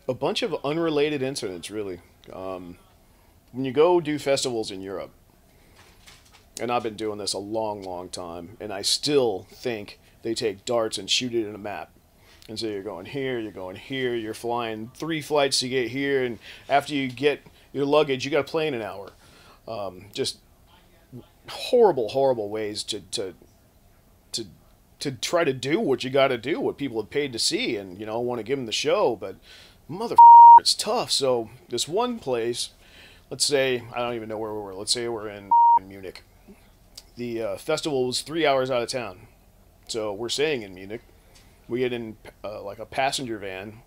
A bunch of unrelated incidents, really. When you go do festivals in Europe, and I've been doing this a long, long time, and I still think they take darts and shoot it in a map. And so you're going here, you're going here, you're flying 3 flights to get here, and after you get your luggage, you got to play in an hour. Just horrible, horrible ways to to try to do what you got to do, what people have paid to see, and want to give them the show. But mother, it's tough. So this one place, let's say I don't even know where we were. Let's say we're in Munich. The festival was 3 hours out of town, so we're staying in Munich. We get in like a passenger van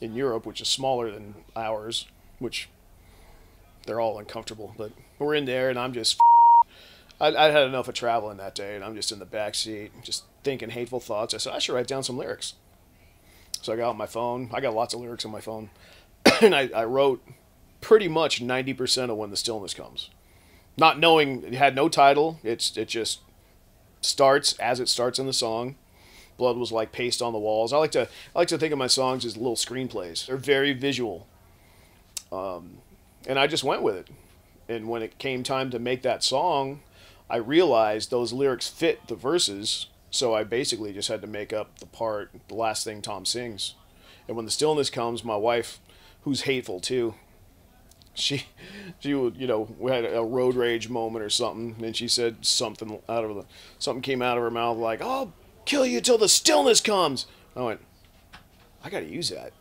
in Europe, which is smaller than ours, which they're all uncomfortable. But we're in there, and I'm just I had enough of traveling that day, and I'm just in the back seat, just thinking hateful thoughts. I said I should write down some lyrics. So I got out my phone. I got lots of lyrics on my phone, and I wrote pretty much 90% of When the Stillness Comes. Not knowing it had no title. It just starts as it starts in the song. Blood was like paste on the walls. I like to think of my songs as little screenplays. They're very visual, and I just went with it. And when it came time to make that song, I realized those lyrics fit the verses. So I basically just had to make up the last thing Tom sings. And when the stillness comes, my wife, who's hateful too, she she would we had a road rage moment or something, and she said something came out of her mouth like, "I'll kill you till the stillness comes." I went, I got to use that.